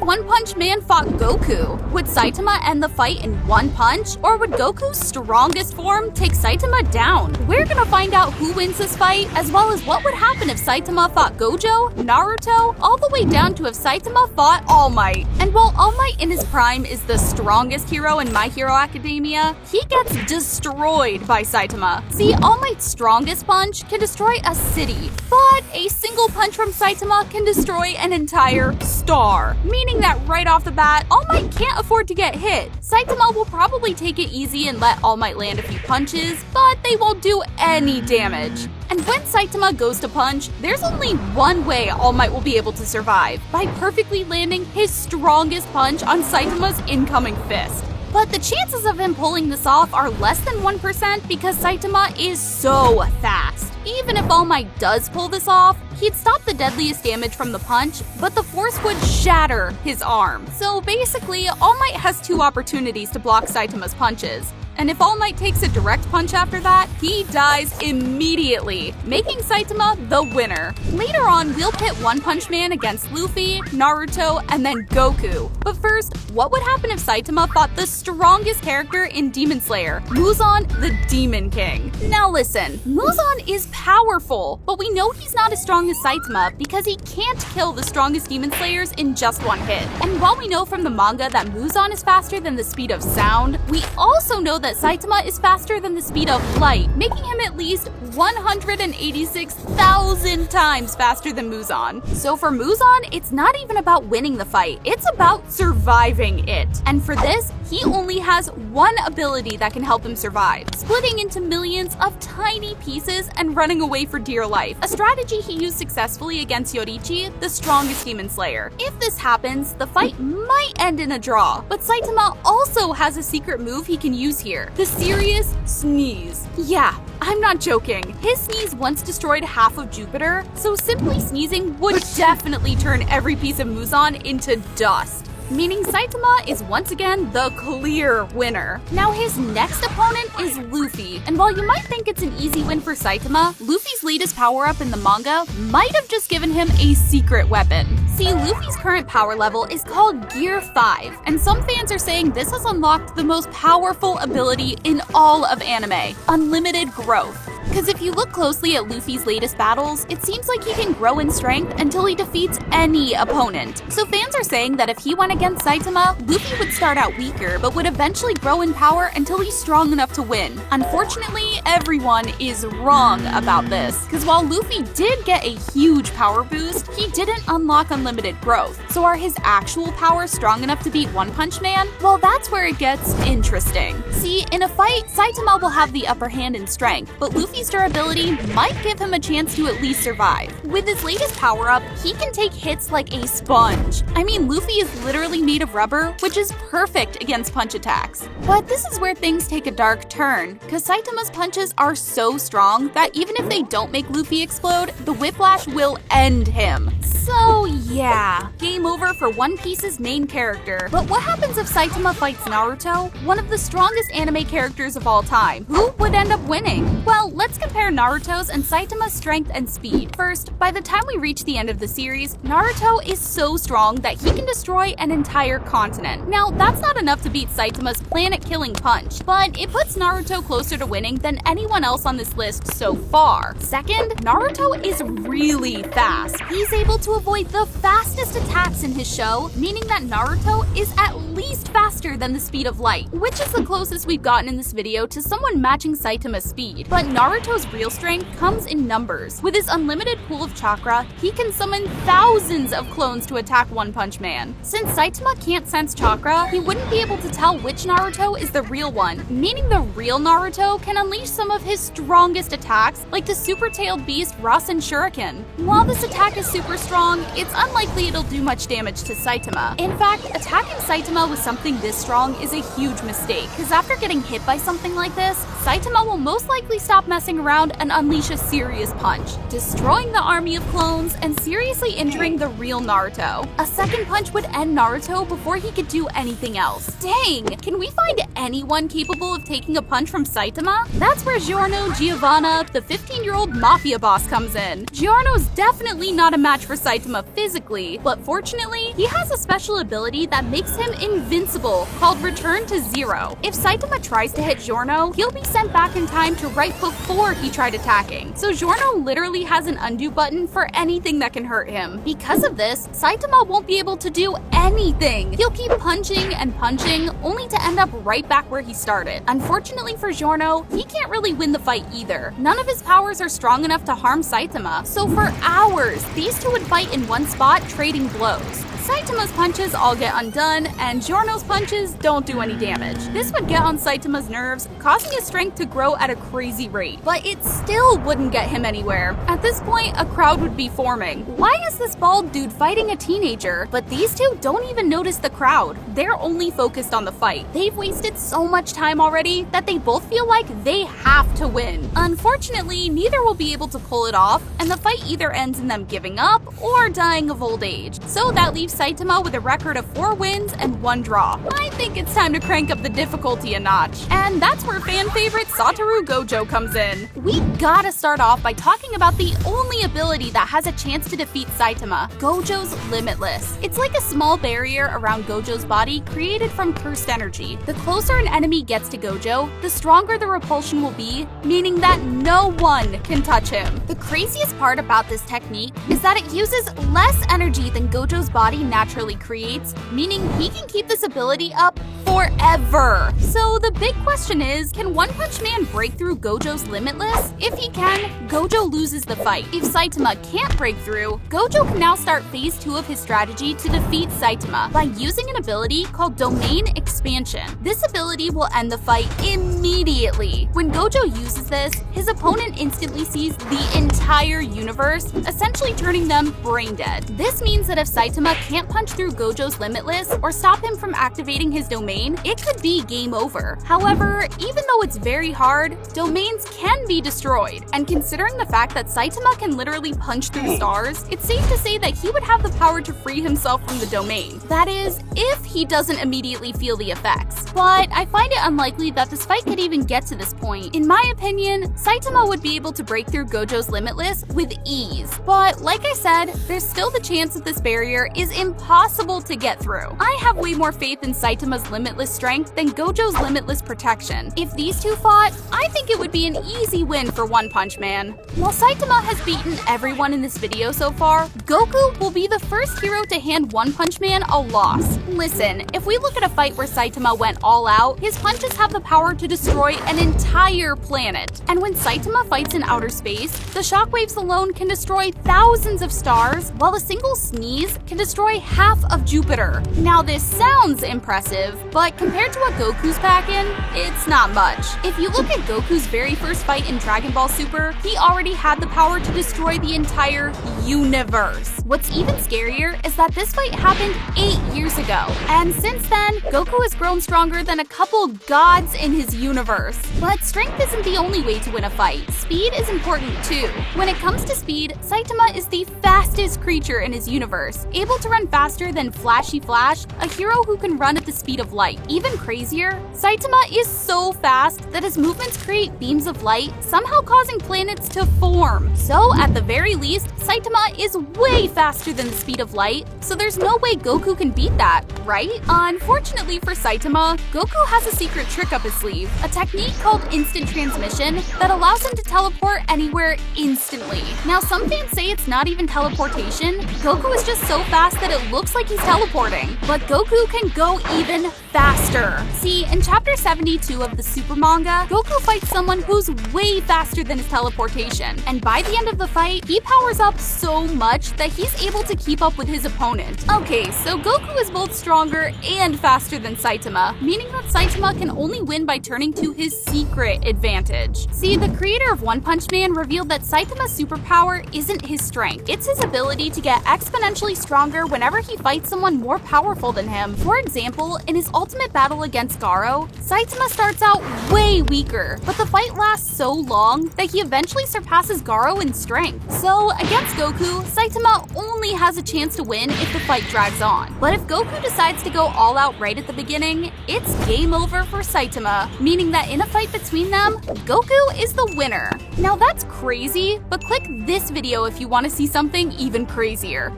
One Punch Man fought Goku? Would Saitama end the fight in one punch? Or would Goku's strongest form take Saitama down? We're gonna find out who wins this fight, as well as what would happen if Saitama fought Gojo, Naruto, all the way down to if Saitama fought All Might. And while All Might in his prime is the strongest hero in My Hero Academia, he gets destroyed by Saitama. See, All Might's strongest punch can destroy a city, but a single punch from Saitama can destroy an entire star, meaning that right off the bat, All Might can't afford to get hit. Saitama will probably take it easy and let All Might land a few punches, but they won't do any damage. And when Saitama goes to punch, there's only one way All Might will be able to survive, by perfectly landing his strongest punch on Saitama's incoming fist. But the chances of him pulling this off are less than 1% because Saitama is so fast. Even if All Might does pull this off, he'd stop the deadliest damage from the punch, but the force would shatter his arm. So basically, All Might has two opportunities to block Saitama's punches. And if All Might takes a direct punch after that, he dies immediately, making Saitama the winner. Later on, we'll pit One Punch Man against Luffy, Naruto, and then Goku. But first, what would happen if Saitama fought the strongest character in Demon Slayer, Muzan the Demon King? Now listen, Muzan is powerful, but we know he's not as strong as Saitama because he can't kill the strongest Demon Slayers in just one hit. And while we know from the manga that Muzan is faster than the speed of sound, we also know that Saitama is faster than the speed of light, making him at least 186,000 times faster than Muzan. So for Muzan, it's not even about winning the fight, it's about surviving it. And for this, he only has one ability that can help him survive, splitting into millions of tiny pieces and running away for dear life, a strategy he used successfully against Yoriichi, the strongest Demon Slayer. If this happens, the fight might end in a draw, but Saitama also has a secret move he can use here, the Serious Sneeze. Yeah, I'm not joking. His sneeze once destroyed half of Jupiter, so simply sneezing would definitely turn every piece of Muzan into dust, meaning Saitama is once again the clear winner. Now his next opponent is Luffy, and while you might think it's an easy win for Saitama, Luffy's latest power-up in the manga might have just given him a secret weapon. See, Luffy's current power level is called Gear 5, and some fans are saying this has unlocked the most powerful ability in all of anime, unlimited growth. Because if you look closely at Luffy's latest battles, it seems like he can grow in strength until he defeats any opponent. So fans are saying that if he went against Saitama, Luffy would start out weaker, but would eventually grow in power until he's strong enough to win. Unfortunately, everyone is wrong about this, because while Luffy did get a huge power boost, he didn't unlock unlimited growth. So are his actual powers strong enough to beat One Punch Man? Well, that's where it gets interesting. See, in a fight, Saitama will have the upper hand in strength, but Luffy's durability might give him a chance to at least survive. With his latest power-up, he can take hits like a sponge. I mean, Luffy is literally made of rubber, which is perfect against punch attacks. But this is where things take a dark turn, because Saitama's punches are so strong that even if they don't make Luffy explode, the whiplash will end him. So yeah, game over for One Piece's main character. But what happens if Saitama fights Naruto, one of the strongest anime characters of all time? Who would end up winning? Well, let's compare Naruto's and Saitama's strength and speed. First, by the time we reach the end of the series, Naruto is so strong that he can destroy an entire continent. Now, that's not enough to beat Saitama's planet-killing punch, but it puts Naruto closer to winning than anyone else on this list so far. Second, Naruto is really fast. He's able to avoid the fastest attacks in his show, meaning that Naruto is at least faster than the speed of light, which is the closest we've gotten in this video to someone matching Saitama's speed. But Naruto's real strength comes in numbers. With his unlimited pool of chakra, he can summon thousands of clones to attack One Punch Man. Since Saitama can't sense chakra, he wouldn't be able to tell which Naruto is the real one, meaning the real Naruto can unleash some of his strongest attacks, like the super-tailed beast Rasen Shuriken. While this attack is super strong, it's unlikely it'll do much damage to Saitama. In fact, attacking Saitama with something this strong is a huge mistake, because after getting hit by something like this, Saitama will most likely stop messing around and unleash a serious punch, destroying the army of clones and seriously injuring the real Naruto. A second punch would end Naruto before he could do anything else. Dang, can we find anyone capable of taking a punch from Saitama? That's where Giorno Giovanna, the 15-year-old mafia boss, comes in. Giorno's definitely not a match for Saitama physically, quickly, but fortunately, he has a special ability that makes him invincible, called Return to Zero. If Saitama tries to hit Giorno, he'll be sent back in time to right before he tried attacking, so Giorno literally has an undo button for anything that can hurt him. Because of this, Saitama won't be able to do anything. He'll keep punching and punching, only to end up right back where he started. Unfortunately for Giorno, he can't really win the fight either. None of his powers are strong enough to harm Saitama, so for hours, these two would fight in one spot, trading blows. Saitama's punches all get undone, and Giorno's punches don't do any damage. This would get on Saitama's nerves, causing his strength to grow at a crazy rate. But it still wouldn't get him anywhere. At this point, a crowd would be forming. Why is this bald dude fighting a teenager? But these two don't even notice the crowd. They're only focused on the fight. They've wasted so much time already that they both feel like they have to win. Unfortunately, neither will be able to pull it off, and the fight either ends in them giving up or dying of old age. So that leaves Saitama with a record of 4 wins and 1 draw. I think it's time to crank up the difficulty a notch. And that's where fan favorite Satoru Gojo comes in. We gotta start off by talking about the only ability that has a chance to defeat Saitama, Gojo's Limitless. It's like a small barrier around Gojo's body created from cursed energy. The closer an enemy gets to Gojo, the stronger the repulsion will be, meaning that no one can touch him. The craziest part about this technique is that it uses less energy than Gojo's body naturally creates, meaning he can keep this ability up forever. So the big question is, can One Punch Man break through Gojo's Limitless? If he can, Gojo loses the fight. If Saitama can't break through, Gojo can now start phase 2 of his strategy to defeat Saitama by using an ability called Domain Expansion. This ability will end the fight immediately. When Gojo uses this, his opponent instantly sees the entire universe, essentially turning them brain dead. This means that if Saitama can't punch through Gojo's Limitless or stop him from activating his domain, it could be game over. However, even though it's very hard, domains can be destroyed. And considering the fact that Saitama can literally punch through stars, it's safe to say that he would have the power to free himself from the domain. That is, if he doesn't immediately feel the effects. But I find it unlikely that this fight could even get to this point. In my opinion, Saitama would be able to break through Gojo's Limitless with ease. But like I said, there's still the chance that this barrier is impossible to get through. I have way more faith in Saitama's limitless strength than Gojo's limitless protection. If these two fought, I think it would be an easy win for One Punch Man. While Saitama has beaten everyone in this video so far, Goku will be the first hero to hand One Punch Man a loss. Listen, if we look at a fight where Saitama went all out, his punches have the power to destroy an entire planet. And when Saitama fights in outer space, the shockwaves alone can destroy thousands of stars, while a single sneeze can destroy half of Jupiter. Now this sounds impressive, but compared to what Goku's packing, it's not much. If you look at Goku's very first fight in Dragon Ball Super, he already had the power to destroy the entire universe. What's even scarier is that this fight happened 8 years ago, and since then, Goku has grown stronger than a couple gods in his universe. But strength isn't the only way to win a fight. Speed is important too. When it comes to speed, Saitama is the fastest creature in his universe, able to run faster than Flashy Flash, a hero who can run at the speed of light. Even crazier, Saitama is so fast that his movements create beams of light, somehow causing planets to form. So at the very least, Saitama is way faster than the speed of light, so there's no way Goku can beat that, right? Unfortunately for Saitama, Goku has a secret trick up his sleeve, a technique called instant transmission that allows him to teleport anywhere instantly. Now some fans say it's not even teleportation, Goku is just so fast that it looks like he's teleporting. But Goku can go even faster. See, in chapter 72 of the Super manga, Goku fights someone who's way faster than his teleportation, and by the end of the fight, he powers up so much that he's able to keep up with his opponent. Okay, so Goku is both stronger and faster than Saitama, meaning that Saitama can only win by turning to his secret advantage. See, the creator of One Punch Man revealed that Saitama's superpower isn't his strength, it's his ability to get exponentially stronger whenever he fights someone more powerful than him. For example, in his ultimate battle against Garo, Saitama starts out way weaker, but the fight lasts so long that he eventually surpasses Garo in strength. So against Goku, Saitama only has a chance to win if the fight drags on. But if Goku decides to go all out right at the beginning, it's game over for Saitama, meaning that in a fight between them, Goku is the winner. Now that's crazy, but click this video if you want to see something even crazier.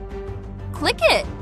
click it.